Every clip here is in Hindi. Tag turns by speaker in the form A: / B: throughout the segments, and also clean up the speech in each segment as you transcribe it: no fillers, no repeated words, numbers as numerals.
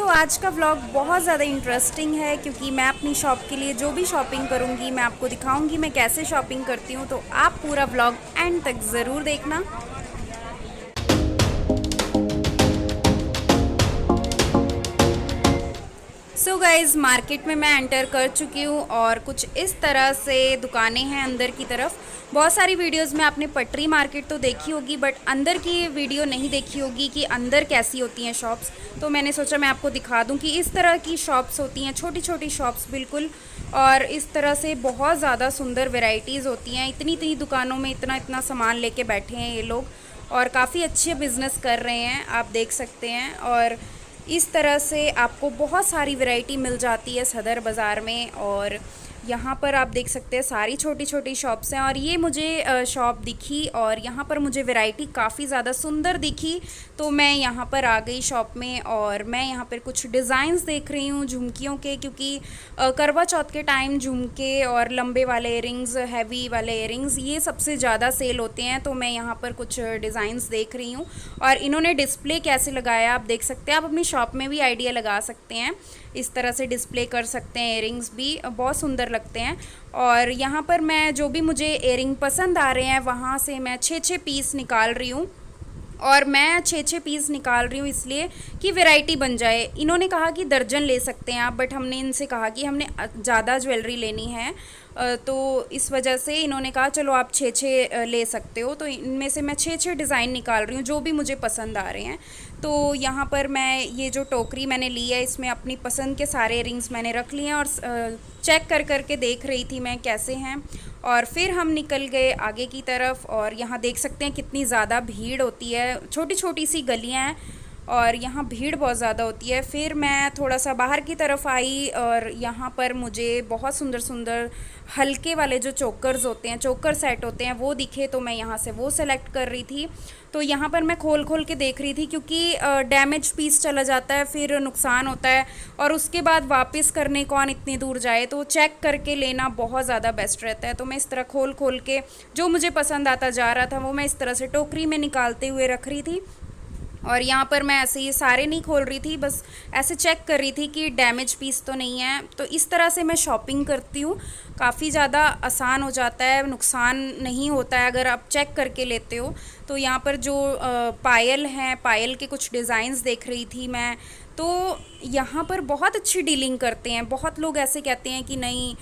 A: सो आज का व्लॉग बहुत ज़्यादा इंटरेस्टिंग है क्योंकि मैं अपनी शॉप के लिए जो भी शॉपिंग करूँगी मैं आपको दिखाऊँगी मैं कैसे शॉपिंग करती हूँ। तो आप पूरा व्लॉग एंड तक ज़रूर देखना। सो गाइज़ मार्केट में मैं एंटर कर चुकी हूँ और कुछ इस तरह से दुकानें हैं अंदर की तरफ। बहुत सारी वीडियोस में आपने पटरी मार्केट तो देखी होगी बट अंदर की वीडियो नहीं देखी होगी कि अंदर कैसी होती हैं शॉप्स। तो मैंने सोचा मैं आपको दिखा दूँ कि इस तरह की शॉप्स होती हैं, छोटी छोटी शॉप्स बिल्कुल। और इस तरह से बहुत ज़्यादा सुंदर वेराइटीज़ होती हैं। इतनी इतनी दुकानों में इतना इतना सामान लेके बैठे हैं ये लोग और काफ़ी अच्छे बिज़नेस कर रहे हैं, आप देख सकते हैं। और इस तरह से आपको बहुत सारी वैरायटी मिल जाती है सदर बाज़ार में। और यहाँ पर आप देख सकते हैं सारी छोटी छोटी शॉप्स हैं और ये मुझे शॉप दिखी और यहाँ पर मुझे वैरायटी काफ़ी ज़्यादा सुंदर दिखी। तो मैं यहाँ पर आ गई शॉप में और मैं यहाँ पर कुछ डिज़ाइंस देख रही हूँ झुमकियों के, क्योंकि करवा चौथ के टाइम झुमके और लंबे वाले इयरिंग्स, हैवी वाले इयरिंग्स ये सबसे ज़्यादा सेल होते हैं। तो मैं यहाँ पर कुछ डिज़ाइंस देख रही हूँ और इन्होंने डिस्प्ले कैसे लगाया आप देख सकते हैं। आप अपनी शॉप में भी आइडिया लगा सकते हैं, इस तरह से डिस्प्ले कर सकते हैं। इयरिंग्स भी बहुत सुंदर लगते हैं। और यहाँ पर मैं जो भी मुझे इयरिंग पसंद आ रहे हैं वहाँ से मैं 6-6 पीस निकाल रही हूँ। और मैं 6-6 पीस निकाल रही हूँ इसलिए कि वैरायटी बन जाए। इन्होंने कहा कि दर्जन ले सकते हैं आप, बट हमने इनसे कहा कि हमने ज़्यादा ज्वेलरी लेनी है तो इस वजह से इन्होंने कहा चलो आप 6-6 ले सकते हो। तो इनमें से मैं 6-6 डिज़ाइन निकाल रही हूँ जो भी मुझे पसंद आ रहे हैं। तो यहाँ पर मैं ये जो टोकरी मैंने ली है इसमें अपनी पसंद के सारे रिंग्स मैंने रख लिए हैं और चेक कर कर के देख रही थी मैं कैसे हैं। और फिर हम निकल गए आगे की तरफ और यहाँ देख सकते हैं कितनी ज़्यादा भीड़ होती है। छोटी छोटी सी गलियाँ हैं और यहाँ भीड़ बहुत ज़्यादा होती है। फिर मैं थोड़ा सा बाहर की तरफ आई और यहाँ पर मुझे बहुत सुंदर सुंदर हल्के वाले जो चोकर्स होते हैं, चोकर सेट होते हैं, वो दिखे तो मैं यहाँ से वो सेलेक्ट कर रही थी। तो यहाँ पर मैं खोल खोल के देख रही थी क्योंकि डैमेज पीस चला जाता है फिर नुकसान होता है और उसके बाद वापस करने कौन इतनी दूर जाए। तो चेक करके लेना बहुत ज़्यादा बेस्ट रहता है। तो मैं इस तरह खोल खोल के जो मुझे पसंद आता जा रहा था वो मैं इस तरह से टोकरी में निकालते हुए रख रही थी। और यहाँ पर मैं ऐसे ही सारे नहीं खोल रही थी, बस ऐसे चेक कर रही थी कि डैमेज पीस तो नहीं है। तो इस तरह से मैं शॉपिंग करती हूँ, काफ़ी ज़्यादा आसान हो जाता है, नुकसान नहीं होता है अगर आप चेक करके लेते हो। तो यहाँ पर जो पायल हैं, पायल के कुछ डिज़ाइंस देख रही थी मैं। तो यहाँ पर बहुत अच्छी डीलिंग करते हैं। बहुत लोग ऐसे कहते हैं कि नहीं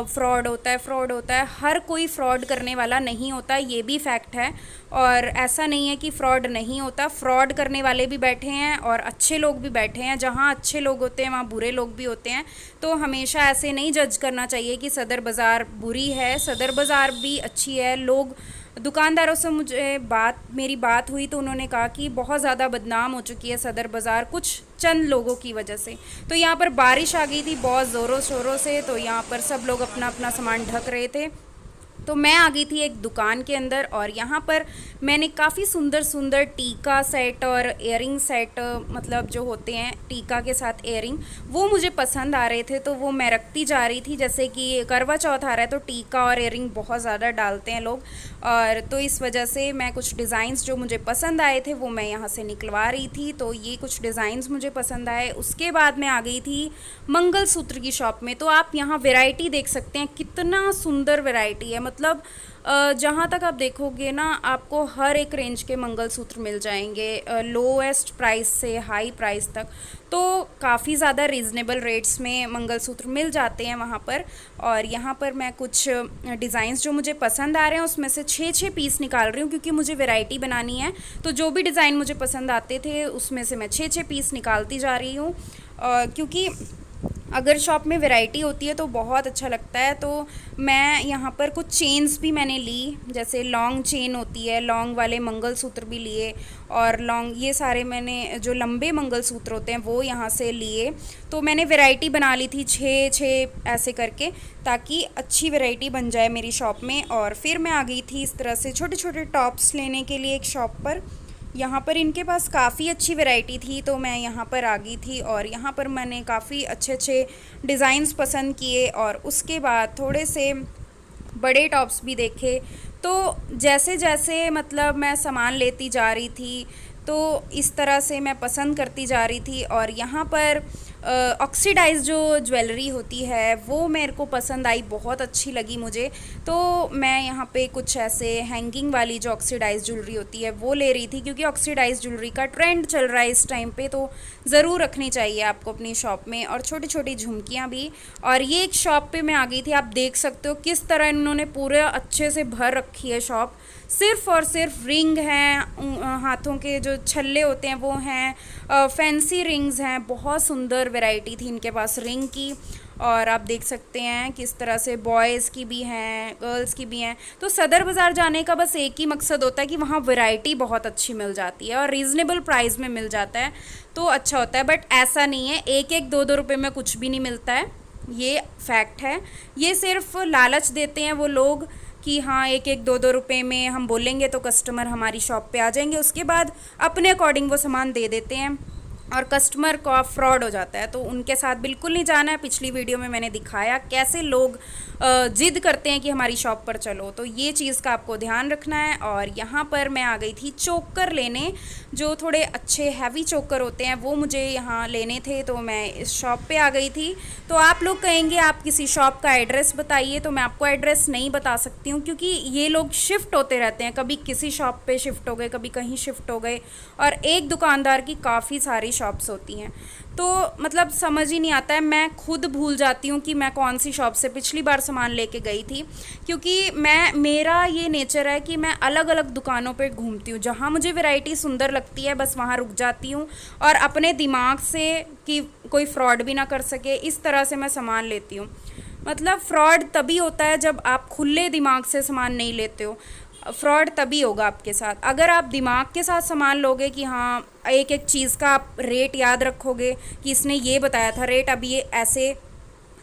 A: फ़्रॉड होता है, फ़्रॉड होता है। हर कोई फ़्रॉड करने वाला नहीं होता, ये भी फैक्ट है। और ऐसा नहीं है कि फ़्रॉड नहीं होता, फ़्रॉड करने वाले भी बैठे हैं और अच्छे लोग भी बैठे हैं। जहाँ अच्छे लोग होते हैं वहाँ बुरे लोग भी होते हैं। तो हमेशा ऐसे नहीं जज करना चाहिए कि सदर बाज़ार बुरी है, सदर बाज़ार भी अच्छी है। लोग दुकानदारों से मेरी बात हुई तो उन्होंने कहा कि बहुत ज़्यादा बदनाम हो चुकी है सदर बाज़ार कुछ चंद लोगों की वजह से। तो यहाँ पर बारिश आ गई थी बहुत ज़ोरों शोरों से, तो यहाँ पर सब लोग अपना अपना सामान ढक रहे थे। तो मैं आ गई थी एक दुकान के अंदर और यहाँ पर मैंने काफ़ी सुंदर सुंदर टीका सेट और इयरिंग सेट, मतलब जो होते हैं टीका के साथ इयरिंग, वो मुझे पसंद आ रहे थे तो वो मैं रखती जा रही थी। जैसे कि करवा चौथ आ रहा है तो टीका और इयरिंग बहुत ज़्यादा डालते हैं लोग, और तो इस वजह से मैं कुछ डिज़ाइंस जो मुझे पसंद आए थे वो मैं यहाँ से निकलवा रही थी। तो ये कुछ डिज़ाइंस मुझे पसंद आए। उसके बाद मैं आ गई थी मंगलसूत्र की शॉप में। तो आप यहाँ वैरायटी देख सकते हैं, कितना सुंदर वैरायटी है। मतलब जहाँ तक आप देखोगे ना आपको हर एक रेंज के मंगलसूत्र मिल जाएंगे, लोएस्ट प्राइस से हाई प्राइस तक। तो काफ़ी ज़्यादा रीज़नेबल रेट्स में मंगलसूत्र मिल जाते हैं वहाँ पर। और यहाँ पर मैं कुछ डिज़ाइंस जो मुझे पसंद आ रहे हैं उसमें से 6-6 पीस निकाल रही हूँ क्योंकि मुझे वैरायटी बनानी है। तो जो भी डिज़ाइन मुझे पसंद आते थे उसमें से मैं 6-6 पीस निकालती जा रही हूँ क्योंकि अगर शॉप में वैरायटी होती है तो बहुत अच्छा लगता है। तो मैं यहाँ पर कुछ चेन्स भी मैंने ली, जैसे लॉन्ग चेन होती है, लॉन्ग वाले मंगलसूत्र भी लिए और लॉन्ग ये सारे मैंने जो लंबे मंगलसूत्र होते हैं वो यहाँ से लिए। तो मैंने वैरायटी बना ली थी 6-6 ऐसे करके, ताकि अच्छी वैरायटी बन जाए मेरी शॉप में। और फिर मैं आ गई थी इस तरह से छोटे छोटे टॉप्स लेने के लिए एक शॉप पर। यहाँ पर इनके पास काफ़ी अच्छी वैरायटी थी तो मैं यहाँ पर आ गई थी और यहाँ पर मैंने काफ़ी अच्छे अच्छे डिज़ाइंस पसंद किए और उसके बाद थोड़े से बड़े टॉप्स भी देखे। तो जैसे जैसे मतलब मैं सामान लेती जा रही थी तो इस तरह से मैं पसंद करती जा रही थी। और यहाँ पर ऑक्सीडाइज जो ज्वेलरी होती है वो मेरे को पसंद आई, बहुत अच्छी लगी मुझे। तो मैं यहाँ पे कुछ ऐसे हैंगिंग वाली जो ऑक्सीडाइज ज्वेलरी होती है वो ले रही थी, क्योंकि ऑक्सीडाइज ज्वेलरी का ट्रेंड चल रहा है इस टाइम पे, तो ज़रूर रखनी चाहिए आपको अपनी शॉप में। और छोटी छोटी झुमकियाँ भी। और ये एक शॉप पे मैं आ गई थी, आप देख सकते हो किस तरह इन्होंने पूरे अच्छे से भर रखी है शॉप। सिर्फ़ और सिर्फ रिंग हैं, हाथों के जो छल्ले होते हैं वो हैं, फैंसी रिंग्स हैं, बहुत सुंदर वैरायटी थी इनके पास रिंग की। और आप देख सकते हैं किस तरह से बॉयज़ की भी हैं, गर्ल्स की भी हैं। तो सदर बाज़ार जाने का बस एक ही मकसद होता है कि वहाँ वैरायटी बहुत अच्छी मिल जाती है और रीज़नेबल प्राइस में मिल जाता है, तो अच्छा होता है। बट ऐसा नहीं है, एक एक दो दो रुपये में कुछ भी नहीं मिलता है, ये फैक्ट है। ये सिर्फ लालच देते हैं वो लोग कि हाँ एक एक दो दो रुपये में हम बोलेंगे तो कस्टमर हमारी शॉप पे आ जाएंगे, उसके बाद अपने अकॉर्डिंग वो सामान दे देते हैं और कस्टमर का फ्रॉड हो जाता है। तो उनके साथ बिल्कुल नहीं जाना है। पिछली वीडियो में मैंने दिखाया कैसे लोग जिद करते हैं कि हमारी शॉप पर चलो, तो ये चीज़ का आपको ध्यान रखना है। और यहाँ पर मैं आ गई थी चोकर लेने, जो थोड़े अच्छे हैवी चोकर होते हैं वो मुझे यहाँ लेने थे, तो मैं इस शॉप पे आ गई थी। तो आप लोग कहेंगे आप किसी शॉप का एड्रेस बताइए, तो मैं आपको एड्रेस नहीं बता सकती हूँ, क्योंकि ये लोग शिफ्ट होते रहते हैं, कभी किसी शॉप पे शिफ्ट हो गए, कभी कहीं शिफ्ट हो गए, और एक दुकानदार की काफ़ी सारी शॉप्स होती हैं, तो मतलब समझ ही नहीं आता है। मैं खुद भूल जाती हूँ कि मैं कौन सी शॉप से पिछली बार सामान लेके गई थी, क्योंकि मेरा ये नेचर है कि मैं अलग अलग दुकानों पे घूमती हूँ, जहाँ मुझे वैरायटी सुंदर लगती है बस वहाँ रुक जाती हूँ, और अपने दिमाग से कि कोई फ्रॉड भी ना कर सके इस तरह से मैं सामान लेती हूँ। मतलब फ़्रॉड तभी होता है जब आप खुले दिमाग से सामान नहीं लेते हो, फ्रॉड तभी होगा आपके साथ। अगर आप दिमाग के साथ सामान लोगे कि हाँ एक एक चीज़ का आप रेट याद रखोगे कि इसने ये बताया था रेट, अब ये ऐसे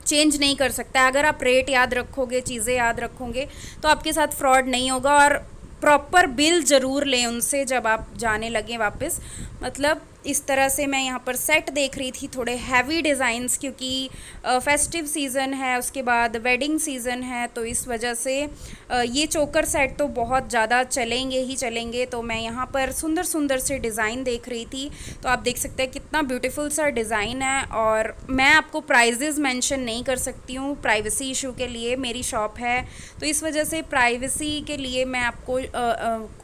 A: चेंज नहीं कर सकता है, अगर आप रेट याद रखोगे, चीज़ें याद रखोगे, तो आपके साथ फ्रॉड नहीं होगा। और प्रॉपर बिल ज़रूर लें उनसे जब आप जाने लगें वापस। मतलब इस तरह से मैं यहाँ पर सेट देख रही थी, थोड़े हैवी डिज़ाइंस, क्योंकि फेस्टिव सीज़न है, उसके बाद वेडिंग सीज़न है, तो इस वजह से ये चोकर सेट तो बहुत ज़्यादा चलेंगे ही चलेंगे। तो मैं यहाँ पर सुंदर सुंदर से डिज़ाइन देख रही थी, तो आप देख सकते हैं कितना ब्यूटीफुल सा डिज़ाइन है। और मैं आपको प्राइजेज़ मेंशन नहीं कर सकती हूँ, प्राइवेसी इशू के लिए, मेरी शॉप है तो इस वजह से प्राइवेसी के लिए मैं आपको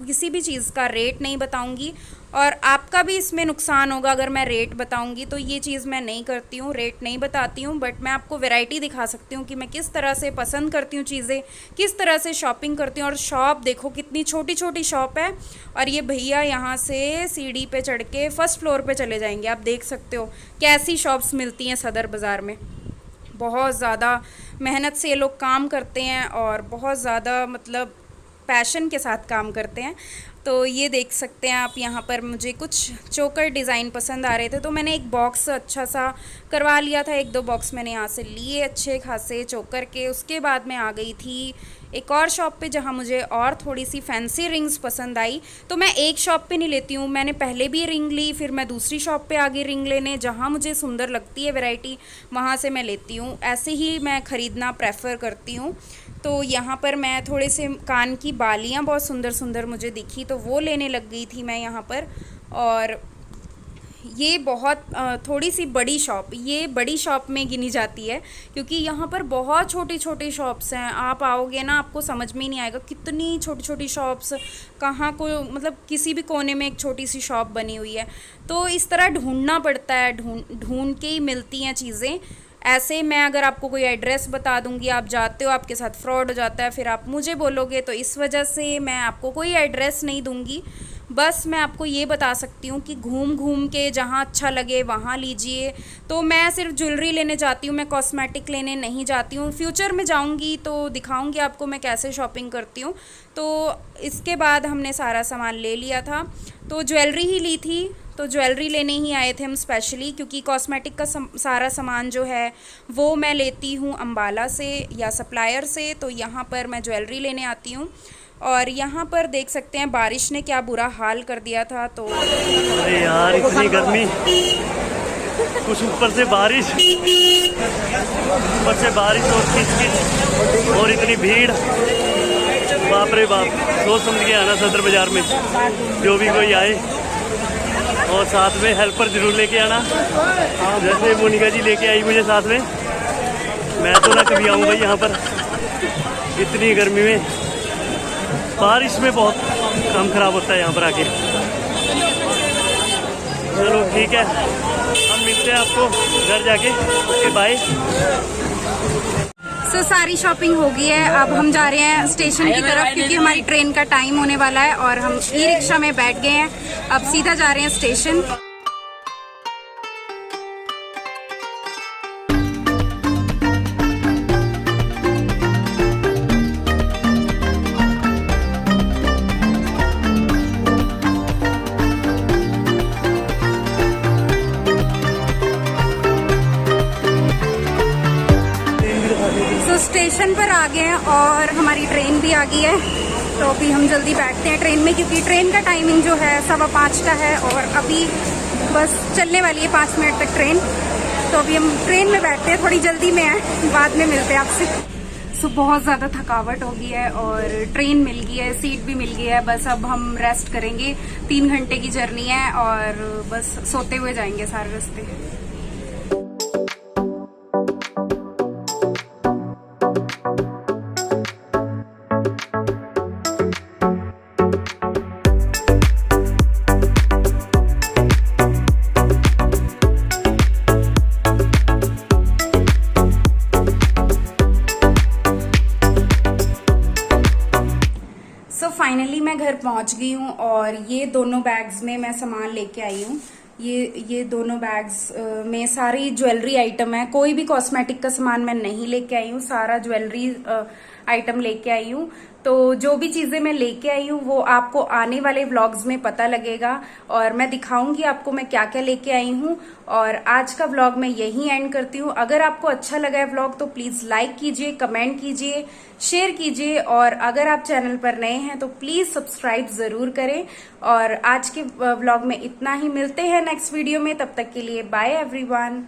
A: किसी भी चीज़ का रेट नहीं बताऊँगी, और आपका भी इसमें नुकसान होगा अगर मैं रेट बताऊंगी। तो ये चीज़ मैं नहीं करती हूँ, रेट नहीं बताती हूँ, बट मैं आपको वैरायटी दिखा सकती हूँ कि मैं किस तरह से पसंद करती हूँ चीज़ें, किस तरह से शॉपिंग करती हूँ। और शॉप देखो कितनी छोटी छोटी शॉप है, और ये भैया यहाँ से सीढ़ी पे चढ़ के फर्स्ट फ्लोर पे चले जाएंगे। आप देख सकते हो कैसी शॉप्स मिलती हैं सदर बाज़ार में, बहुत ज़्यादा मेहनत से ये लोग काम करते हैं और बहुत ज़्यादा मतलब पैशन के साथ काम करते हैं। तो ये देख सकते हैं आप, यहाँ पर मुझे कुछ चोकर डिज़ाइन पसंद आ रहे थे, तो मैंने एक बॉक्स अच्छा सा करवा लिया था, एक दो बॉक्स मैंने यहाँ से लिए अच्छे खासे चोकर के। उसके बाद मैं आ गई थी एक और शॉप पे जहाँ मुझे और थोड़ी सी फैंसी रिंग्स पसंद आई। तो मैं एक शॉप पे नहीं लेती हूँ, मैंने पहले भी रिंग ली, फिर मैं दूसरी शॉप पे आ गई रिंग लेने, जहाँ मुझे सुंदर लगती है वैरायटी वहाँ से मैं लेती हूँ। ऐसे ही मैं ख़रीदना प्रेफर करती हूँ। तो यहाँ पर मैं थोड़े से कान की बालियाँ बहुत सुंदर सुंदर मुझे दिखी, तो वो लेने लग गई थी मैं यहाँ पर। और ये बहुत थोड़ी सी बड़ी शॉप, ये बड़ी शॉप में गिनी जाती है, क्योंकि यहाँ पर बहुत छोटी छोटी शॉप्स हैं। आप आओगे ना, आपको समझ में ही नहीं आएगा कितनी छोटी छोटी शॉप्स, कहाँ को मतलब किसी भी कोने में एक छोटी सी शॉप बनी हुई है। तो इस तरह ढूंढना पड़ता है, ढूंढ के ही मिलती हैं चीज़ें। ऐसे मैं अगर आपको कोई एड्रेस बता दूंगी, आप जाते हो, आपके साथ फ्रॉड हो जाता है, फिर आप मुझे बोलोगे, तो इस वजह से मैं आपको कोई एड्रेस नहीं दूंगी। बस मैं आपको ये बता सकती हूँ कि घूम घूम के जहाँ अच्छा लगे वहाँ लीजिए। तो मैं सिर्फ ज्वेलरी लेने जाती हूँ, मैं कॉस्मेटिक लेने नहीं जाती हूँ। फ्यूचर में जाऊँगी तो दिखाऊँगी आपको मैं कैसे शॉपिंग करती हूँ। तो इसके बाद हमने सारा सामान ले लिया था, तो ज्वेलरी ही ली थी, तो ज्वेलरी लेने ही आए थे हम स्पेशली, क्योंकि कॉस्मेटिक का सारा सामान जो है वो मैं लेती हूँ अम्बाला से या सप्लायर से। तो यहाँ पर मैं ज्वेलरी लेने आती हूँ। और यहाँ पर देख सकते हैं बारिश ने क्या बुरा हाल कर दिया था। तो
B: अरे यार इतनी गर्मी, कुछ ऊपर से बारिश और किचकिच और इतनी भीड़, बाप रे बाप। सोच समझ के आना सदर बाज़ार में, जो भी कोई आए और साथ में हेल्पर जरूर लेके आना। जैसे मोनिका जी लेके आई मुझे साथ में, मैं तो ना कभी आऊँगा यहाँ पर इतनी गर्मी में। बारिश में बहुत काम खराब होता है यहाँ पर आके। चलो ठीक है, हम मिलते हैं आपको घर जाके। Okay bye.
A: सो सारी शॉपिंग हो गई है, अब हम जा रहे हैं स्टेशन की तरफ क्योंकि हमारी ट्रेन का टाइम होने वाला है और हम ई रिक्शा में बैठ गए हैं। अब सीधा जा रहे हैं स्टेशन। स्टेशन पर आ गए हैं और हमारी ट्रेन भी आ गई है। तो अभी हम जल्दी बैठते हैं ट्रेन में क्योंकि ट्रेन का टाइमिंग जो है 5:15 का है और अभी बस चलने वाली है 5 मिनट तक ट्रेन। तो अभी हम ट्रेन में बैठते हैं, थोड़ी जल्दी में है, बाद में मिलते हैं आपसे। सो बहुत ज़्यादा थकावट हो गई है और ट्रेन मिल गई है, सीट भी मिल गई है। बस अब हम रेस्ट करेंगे, 3 घंटे की जर्नी है और बस सोते हुए जाएंगे सारे रास्ते। फाइनली मैं घर पहुंच गई हूँ और ये दोनों बैग्स में मैं सामान लेके आई हूँ। ये दोनों बैग्स में सारी ज्वेलरी आइटम है, कोई भी कॉस्मेटिक का सामान मैं नहीं लेके आई हूँ, सारा ज्वेलरी आइटम लेके आई हूँ। तो जो भी चीजें मैं लेके आई हूँ वो आपको आने वाले व्लॉग्स में पता लगेगा और मैं दिखाऊंगी आपको मैं क्या क्या लेके आई हूँ। और आज का व्लॉग मैं यहीं एंड करती हूँ। अगर आपको अच्छा लगा है व्लॉग तो प्लीज लाइक कीजिए, कमेंट कीजिए, शेयर कीजिए और अगर आप चैनल पर नए हैं तो प्लीज सब्सक्राइब जरूर करें। और आज के व्लॉग में इतना ही, मिलते हैं नेक्स्ट वीडियो में, तब तक के लिए बाय एवरीवन।